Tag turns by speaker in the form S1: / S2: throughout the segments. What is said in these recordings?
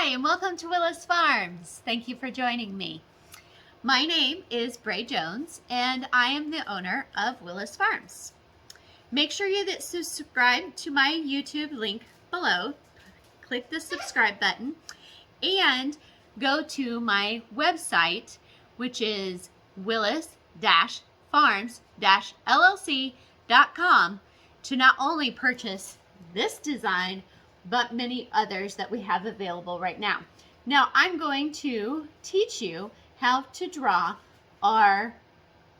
S1: Hi, and welcome to Willis Farms. Thank you for joining me. My name is Bray Jones, and I am the owner of Willis Farms. Make sure you subscribe to my YouTube link below. Click the subscribe button and go to my website, which is willis-farms-llc.com, to not only purchase this design, but many others that we have available right now. Now I'm going to teach you how to draw our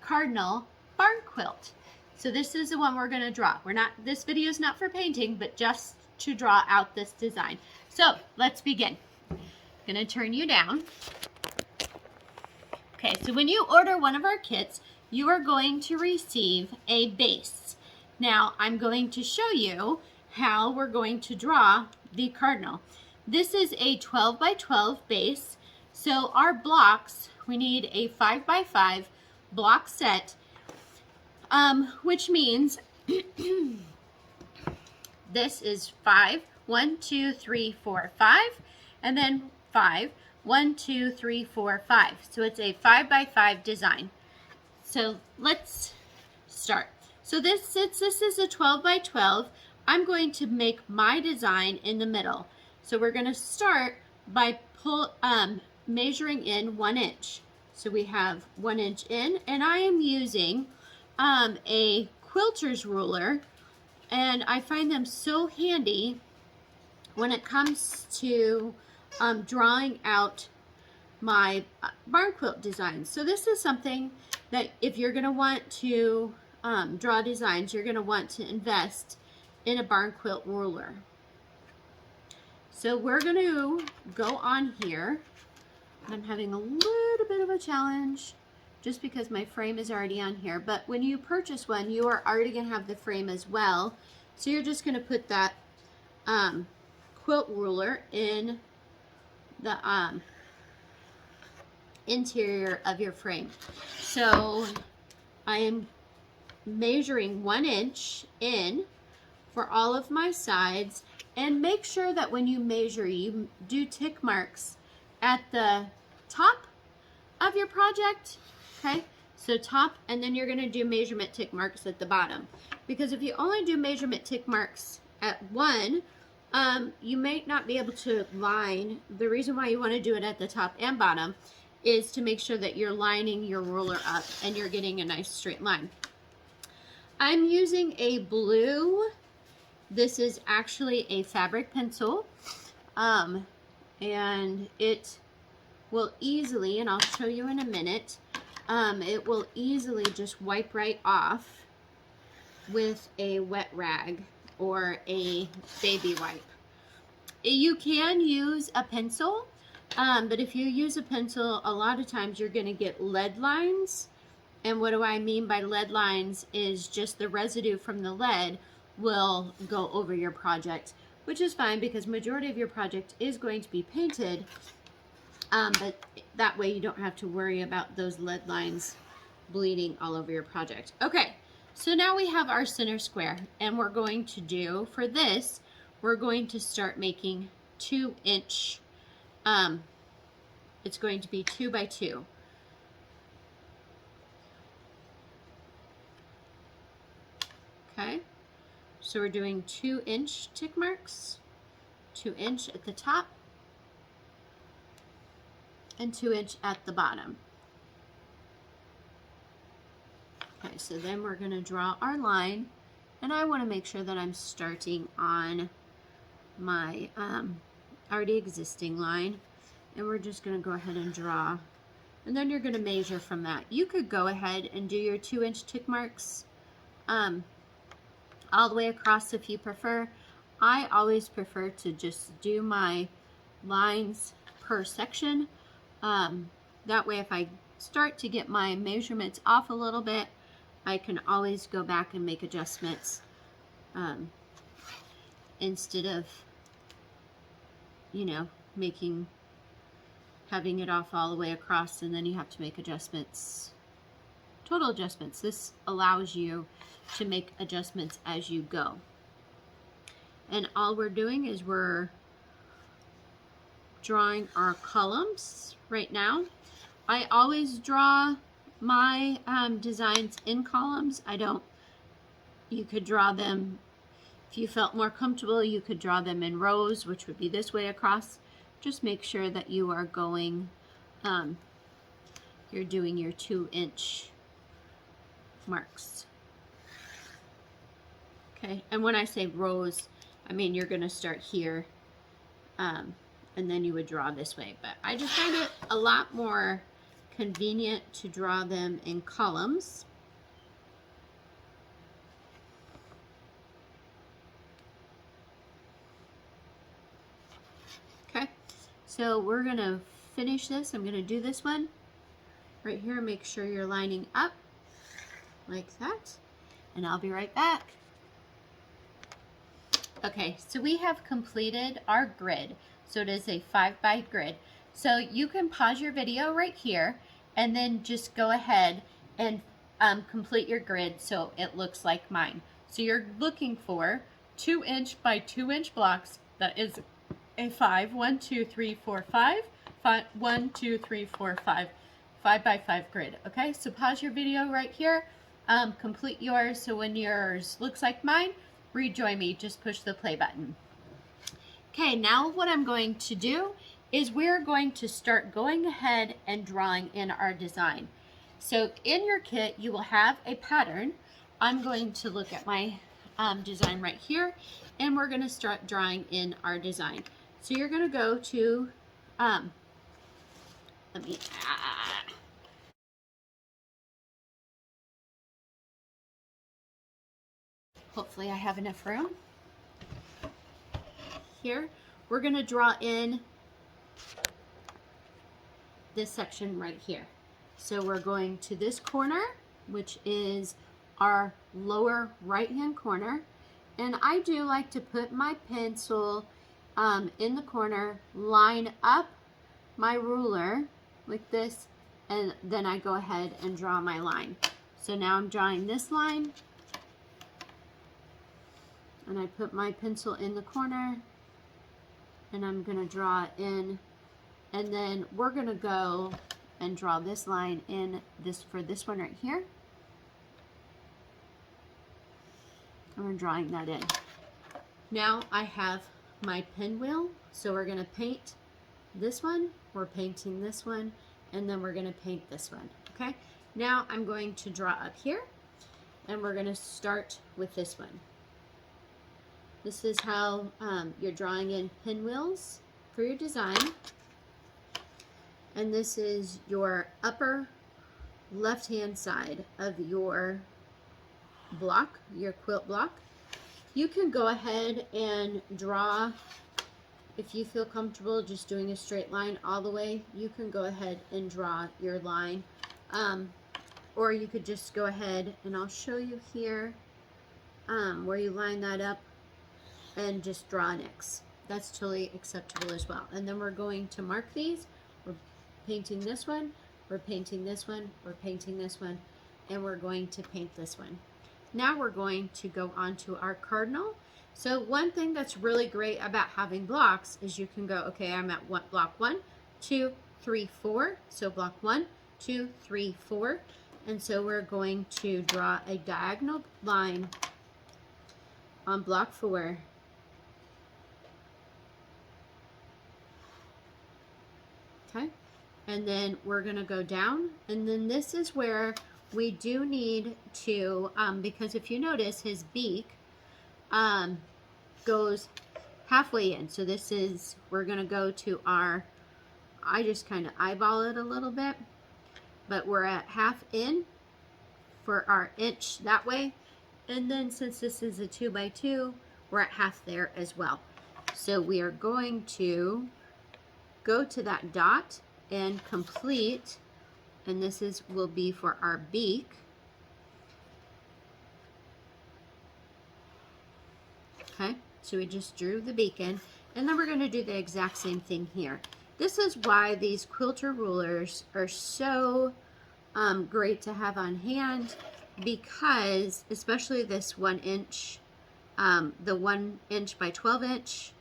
S1: Cardinal barn quilt. So this is the one we're going to draw. This video is not for painting, but just to draw out this design. So let's begin. I'm going to turn you down. Okay, so when you order one of our kits, you are going to receive a base. Now I'm going to show you how we're going to draw the Cardinal. This is a 12 by 12 base. So our blocks, we need a 5 by 5 block set, which means this is 5, 1, 2, 3, 4, 5, and then 5, 1, 2, 3, 4, 5. So it's a 5 by 5 design. So let's start. So since this is a 12 by 12, I'm going to make my design in the middle. So we're going to start by measuring in 1 inch. So we have 1 inch in, and I am using a quilter's ruler, and I find them so handy when it comes to drawing out my barn quilt designs. So this is something that if you're going to want to draw designs, you're going to want to invest in a barn quilt ruler. So we're going to go on here. I'm having a little bit of a challenge just because my frame is already on here, but when you purchase one, you are already going to have the frame as well. So you're just going to put that quilt ruler in the interior of your frame. So I am measuring 1 inch in for all of my sides, and make sure that when you measure, you do tick marks at the top of your project. Okay, so top, and then you're going to do measurement tick marks at the bottom, because if you only do measurement tick marks at one, you may not be able to line. The reason why you want to do it at the top and bottom is to make sure that you're lining your ruler up and you're getting a nice straight line. I'm using a blue. This is actually a fabric pencil, and it will easily, and I'll show you in a minute, it will easily just wipe right off with a wet rag or a baby wipe. You can use a pencil, but if you use a pencil, a lot of times you're going to get lead lines. And what do I mean by lead lines is just the residue from the lead will go over your project, which is fine because majority of your project is going to be painted, but that way you don't have to worry about those lead lines bleeding all over your project. Okay, so now we have our center square, and we're going to do, for this, we're going to start making 2 inch, it's going to be 2 by 2. Okay. So we're doing 2 inch tick marks, 2 inch at the top, and 2 inch at the bottom. Okay, so then we're going to draw our line, and I want to make sure that I'm starting on my already existing line, and we're just going to go ahead and draw, and then you're going to measure from that. You could go ahead and do your 2 inch tick marks all the way across if you prefer. I always prefer to just do my lines per section. That way if I start to get my measurements off a little bit, I can always go back and make adjustments instead of, you know, having it off all the way across and then you have to make adjustments, total adjustments. This allows you to make adjustments as you go. And all we're doing is we're drawing our columns right now. I always draw my designs in columns. You could draw them, if you felt more comfortable, you could draw them in rows, which would be this way across. Just make sure that you are going, you're doing your 2-inch marks. Okay, and when I say rows, I mean you're going to start here, and then you would draw this way. But I just find it a lot more convenient to draw them in columns. Okay, so we're going to finish this. I'm going to do this one right here. Make sure you're lining up like that, and I'll be right back. Okay, so we have completed our grid. So it is a 5x grid. So you can pause your video right here and then just go ahead and complete your grid so it looks like mine. So you're looking for 2-inch by 2-inch blocks. That is a 5, 1, 2, 3, 4, 5, 1, 2, 3, 4, 5, 5x5 grid. Okay, so pause your video right here, complete yours. So when yours looks like mine, rejoin me, just push the play button. Okay, now what I'm going to do is we're going to start going ahead and drawing in our design. So in your kit, you will have a pattern. I'm going to look at my design right here, and we're going to start drawing in our design. So you're going to go to, hopefully I have enough room. Here, we're going to draw in this section right here. So we're going to this corner, which is our lower right hand corner, and I do like to put my pencil in the corner, line up my ruler like this, and then I go ahead and draw my line. So now I'm drawing this line, and I put my pencil in the corner, and I'm going to draw in, and then we're going to go and draw this line in for this one right here. And we're drawing that in. Now I have my pinwheel, so we're going to paint this one, we're painting this one, and then we're going to paint this one. Okay, now I'm going to draw up here, and we're going to start with this one. This is how you're drawing in pinwheels for your design. And this is your upper left-hand side of your block, your quilt block. You can go ahead and draw, if you feel comfortable just doing a straight line all the way, you can go ahead and draw your line. Or you could just go ahead, and I'll show you here where you line that up and just draw an X. That's totally acceptable as well. And then we're going to mark these. We're painting this one, we're painting this one, we're painting this one, and we're going to paint this one. Now we're going to go on to our cardinal. So one thing that's really great about having blocks is you can go, okay, I'm at block 1, 2, 3, 4. So block 1, 2, 3, 4. And so we're going to draw a diagonal line on block 4. Okay, and then we're going to go down, and then this is where we do need to, because if you notice his beak goes halfway in. So this is, we're going to go to our, I just kind of eyeball it a little bit, but we're at half in for our inch that way. And then since this is a 2x2, we're at half there as well. So we are going to go to that dot and complete, and this is will be for our beak. Okay, so we just drew the beak in, and then we're going to do the exact same thing here. This is why these quilter rulers are so great to have on hand, because especially this 1 inch, the 1 inch by 12 inch,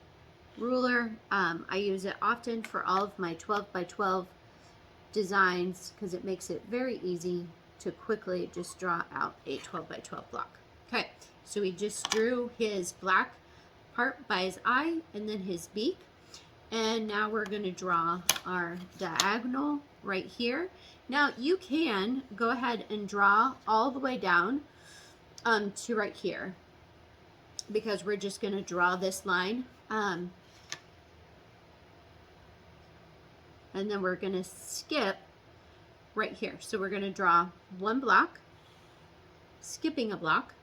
S1: ruler. I use it often for all of my 12 by 12 designs because it makes it very easy to quickly just draw out a 12 by 12 block. Okay, so we just drew his black part by his eye and then his beak. And now we're going to draw our diagonal right here. Now you can go ahead and draw all the way down to right here, because we're just going to draw this line. And then we're going to skip right here. So we're going to draw one block, skipping a block,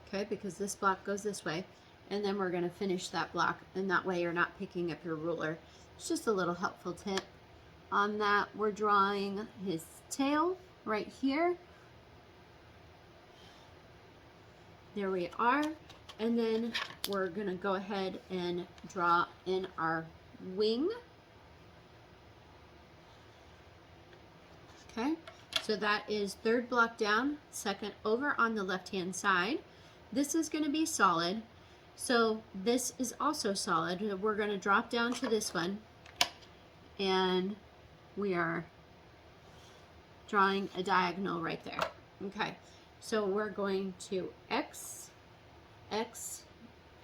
S1: okay, because this block goes this way. And then we're going to finish that block, and that way you're not picking up your ruler. It's just a little helpful tip on that. We're drawing his tail right here. There we are. And then we're going to go ahead and draw in our wing. Okay, so that is third block down, second over on the left-hand side. This is going to be solid. So this is also solid. We're going to drop down to this one, and we are drawing a diagonal right there. Okay, so we're going to X, X,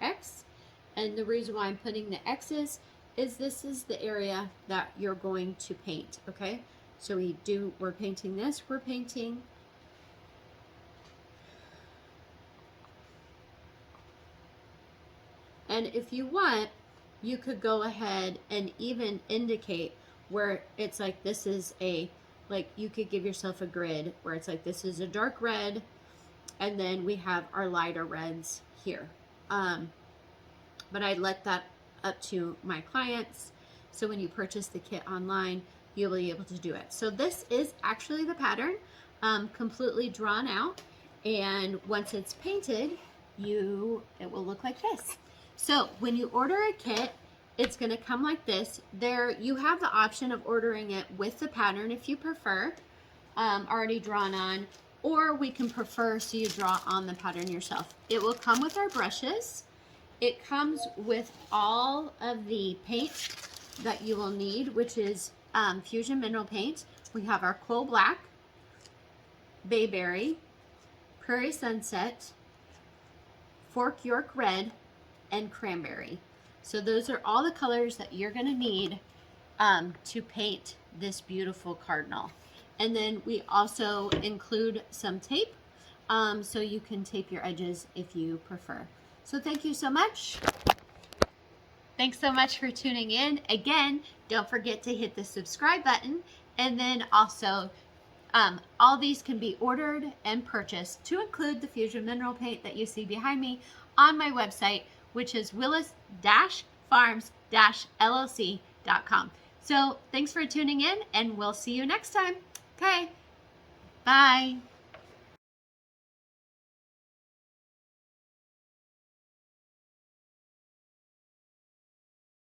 S1: X, and the reason why I'm putting the X's is this is the area that you're going to paint. Okay, so we're painting this, we're painting and if you want, you could go ahead and even indicate where it's like this is a, like you could give yourself a grid where it's like this is a dark red, and then we have our lighter reds here. But I let that up to my clients. So when you purchase the kit online, you'll be able to do it. So this is actually the pattern completely drawn out. And once it's painted, it will look like this. So when you order a kit, it's going to come like this. There, you have the option of ordering it with the pattern if you prefer, already drawn on, or we can prefer so you draw on the pattern yourself. It will come with our brushes. It comes with all of the paint that you will need, which is Fusion Mineral Paint. We have our Coal Black, Bayberry, Prairie Sunset, Fork York Red, and Cranberry. So those are all the colors that you're going to need to paint this beautiful cardinal. And then we also include some tape so you can tape your edges if you prefer. So thank you so much. Thanks so much for tuning in. Again, don't forget to hit the subscribe button, and then also all these can be ordered and purchased, to include the Fusion Mineral Paint that you see behind me, on my website, which is willis-farms-llc.com. So thanks for tuning in, and we'll see you next time. Okay, bye.